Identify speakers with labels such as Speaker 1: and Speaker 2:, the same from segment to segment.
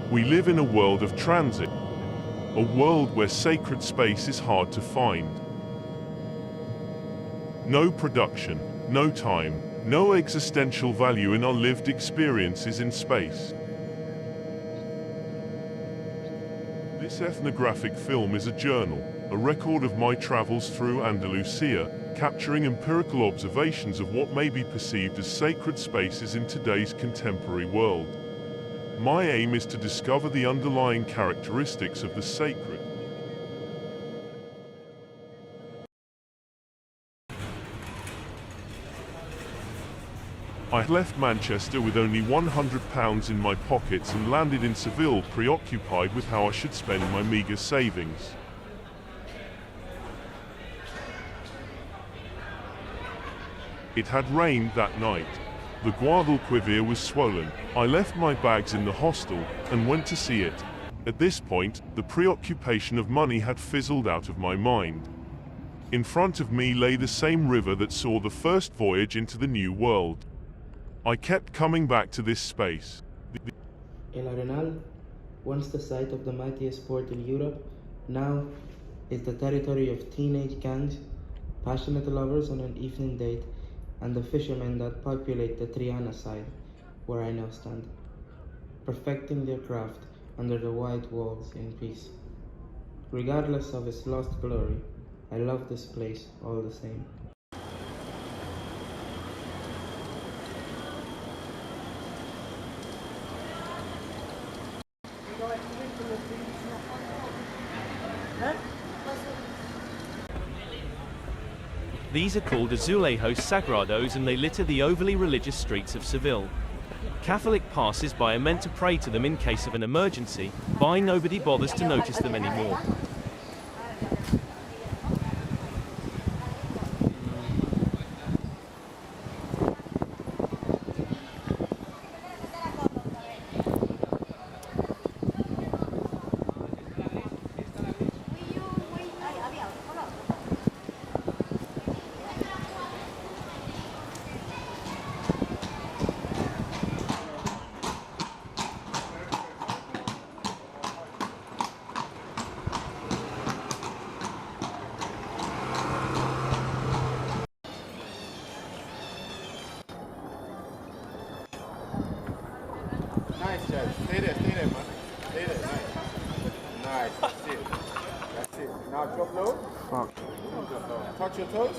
Speaker 1: We live in a world of transit, a world where sacred space is hard to find. No production, no time, no existential value in our lived experiences in space. This ethnographic film is a journal, a record of my travels through Andalusia, capturing empirical observations of what may be perceived as sacred spaces in today's contemporary world. My aim is to discover the underlying characteristics of the sacred. I left Manchester with only £100 in my pockets and landed in Seville preoccupied with how I should spend my meagre savings. It had rained that night. The Guadalquivir was swollen. I left my bags in the hostel and went to see it. At this point, the preoccupation of money had fizzled out of my mind. In front of me lay the same river that saw the first voyage into the New World. I kept coming back to this space.
Speaker 2: El Arenal, once the site of the mightiest port in Europe, now is the territory of teenage gangs, passionate lovers on an evening date, and the fishermen that populate the Triana side, where I now stand, perfecting their craft under the white walls in peace. Regardless of its lost glory, I love this place all the same.
Speaker 3: These are called azulejos sagrados and they litter the overly religious streets of Seville. Catholic passers-by are meant to pray to them in case of an emergency, but nobody bothers to notice them anymore.
Speaker 4: Nice, Judge. Stay there, man. Stay there, nice. Nice, that's it. That's it. Now drop low.
Speaker 2: Fuck.
Speaker 4: Touch your toes.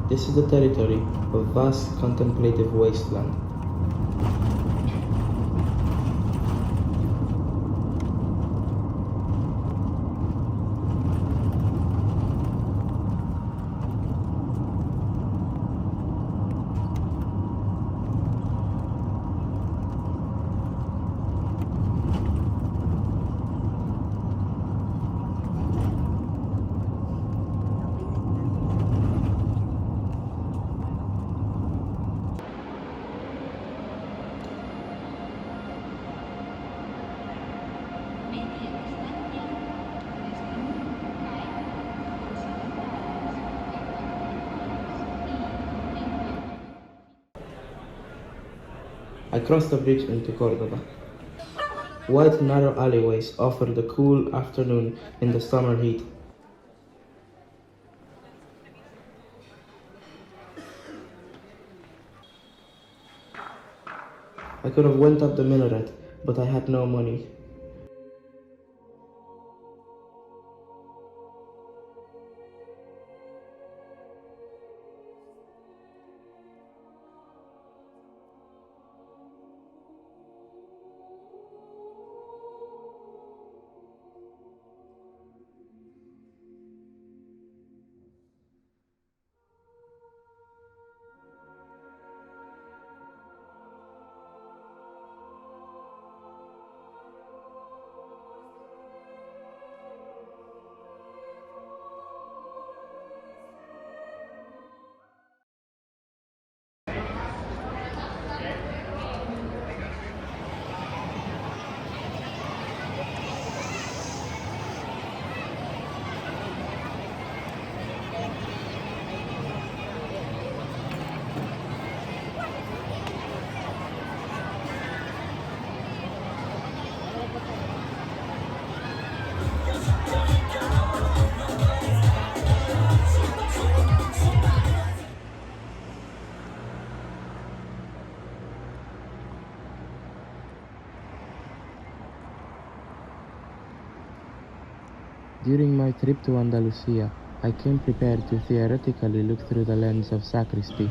Speaker 2: This is the territory of vast contemplative wasteland. I crossed the bridge into Córdoba. Wide narrow alleyways offer the cool afternoon in the summer heat. I could have went up the minaret, but I had no money. During my trip to Andalusia, I came prepared to theoretically look through the lens of sacristy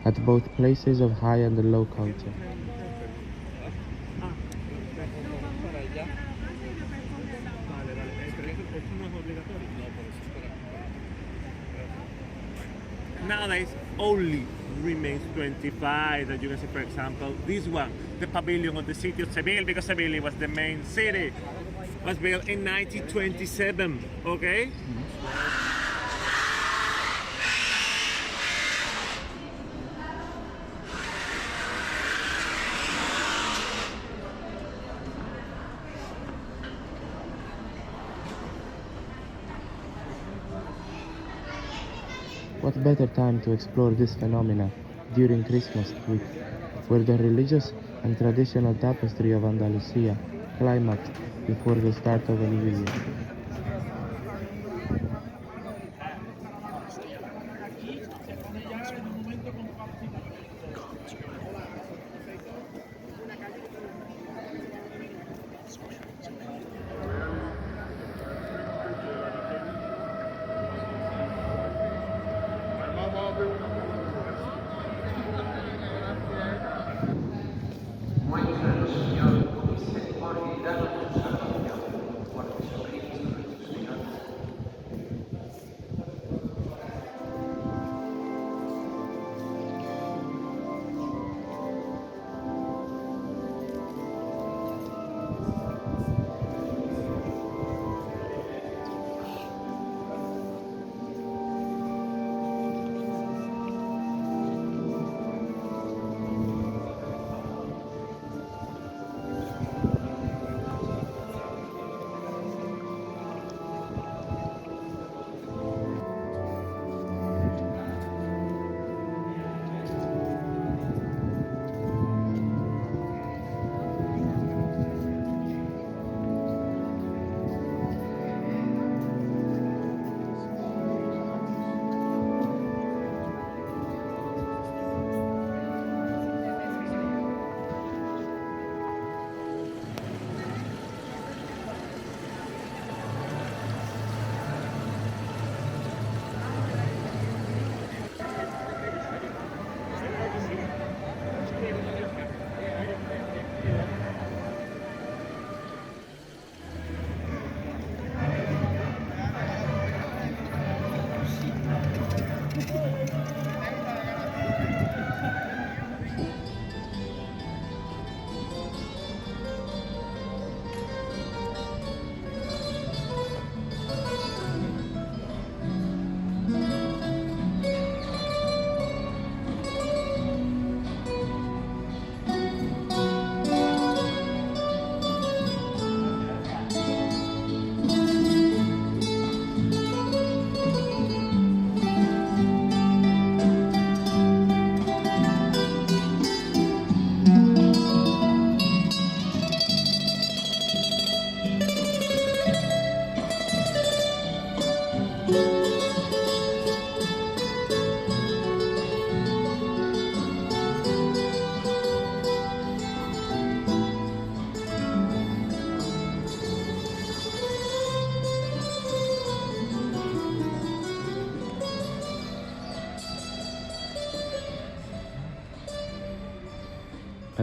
Speaker 2: at both places of high and low culture.
Speaker 5: Nowadays, only remains 25 that you can see, for example, this one, the pavilion of the city of Seville, because Seville was the main city. It was built in 1927, okay?
Speaker 2: What better time to explore this phenomena during Christmas week, where the religious and traditional tapestry of Andalusia climaxed before the start of a new year.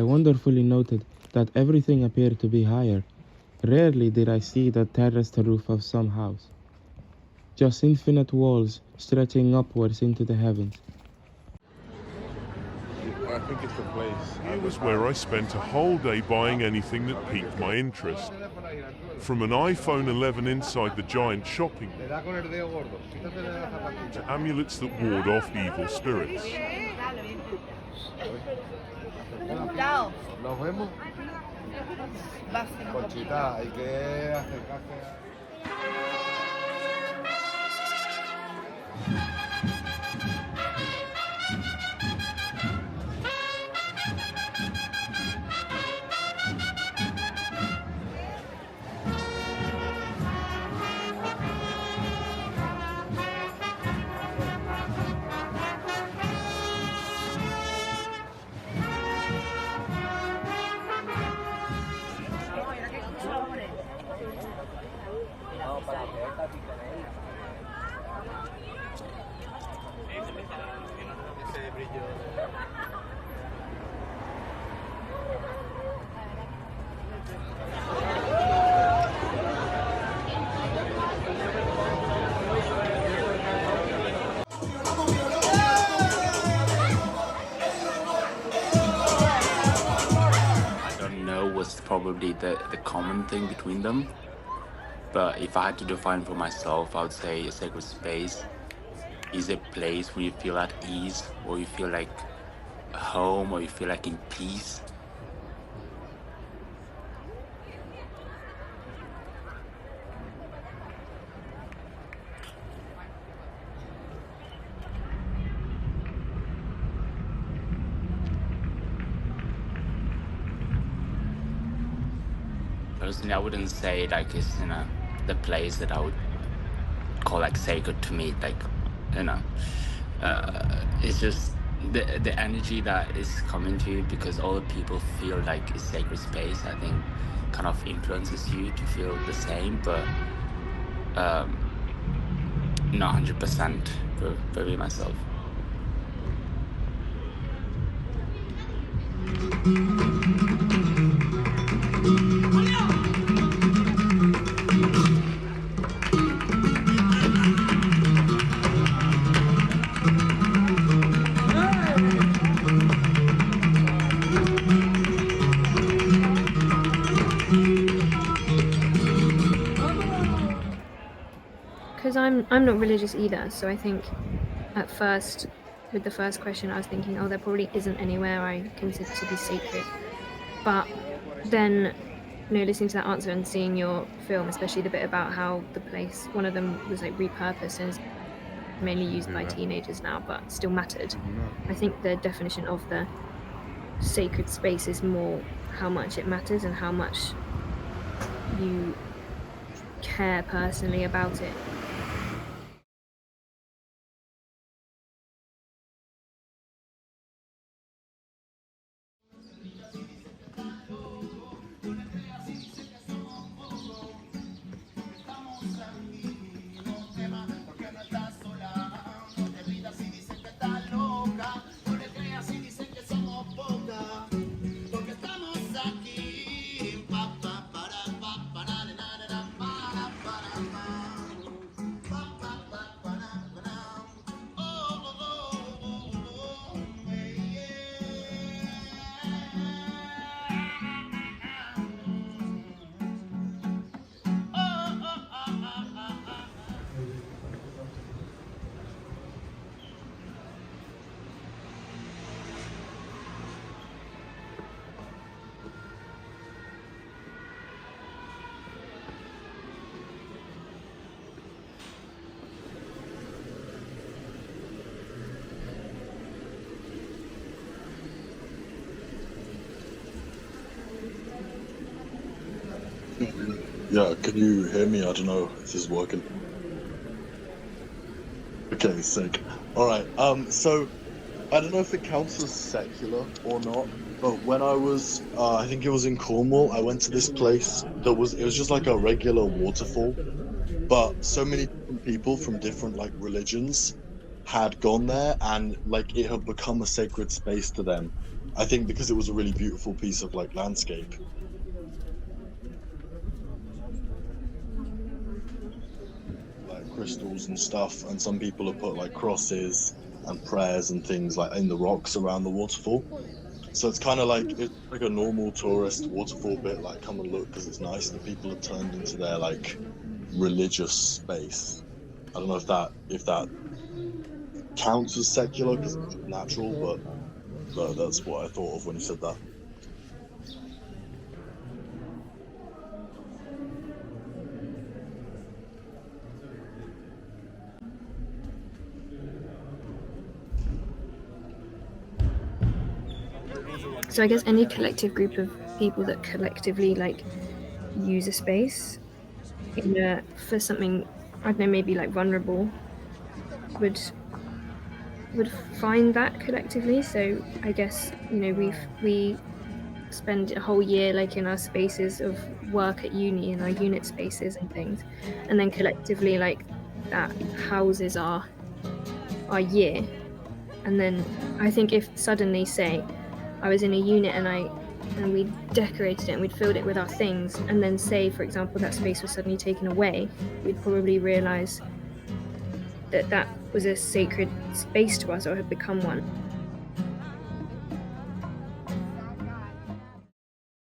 Speaker 2: I wonderfully noted that everything appeared to be higher. Rarely did I see the terraced roof of some house. Just infinite walls stretching upwards into the heavens.
Speaker 4: I think it's the place.
Speaker 1: Here was where I spent a whole day buying anything that piqued my interest. From an iPhone 11 inside the giant shopping mall to amulets that ward off evil spirits.
Speaker 6: Chao.
Speaker 4: Nos vemos. Conchita, hay que acercarse.
Speaker 7: probably the common thing between them. But if I had to define for myself, I would say a sacred space is a place where you feel at ease, or you feel like home, or you feel like in peace. Personally, I wouldn't say like it's the place that I would call like sacred to me. Like, you know, it's just the energy that is coming to you because all the people feel like it's sacred space. I think kind of influences you to feel the same, but not 100% for me myself.
Speaker 8: Because I'm not religious either, so I think at first, with the first question, I was thinking, oh, there probably isn't anywhere I consider to be sacred. But then, listening to that answer and seeing your film, especially the bit about how the place, one of them was like repurposed and is mainly used by teenagers now, but still mattered. I think the definition of the sacred space is more how much it matters and how much you care personally about it.
Speaker 9: Yeah, can you hear me? I don't know if this is working. Okay, sick. Alright, so I don't know if it counts as secular or not, but when I was, I think it was in Cornwall, I went to this place it was just like a regular waterfall, but so many different people from different like religions had gone there and like it had become a sacred space to them. I think because it was a really beautiful piece of like landscape. Crystals and stuff, and some people have put like crosses and prayers and things like in the rocks around the waterfall. So it's kind of like it's like a normal tourist waterfall bit, like come and look because it's nice. The people have turned into their like religious space. I don't know if that counts as secular because it's natural, but that's what I thought of when you said that.
Speaker 8: So I guess any collective group of people that collectively like use a space for something, I don't know, maybe like vulnerable, would find that collectively. So I guess we spend a whole year like in our spaces of work at uni, in our unit spaces and things, and then collectively like that houses our year. And then I think if suddenly, say, I was in a unit and we decorated it and we'd filled it with our things, and then say, for example, that space was suddenly taken away, we'd probably realise that was a sacred space to us, or had become one.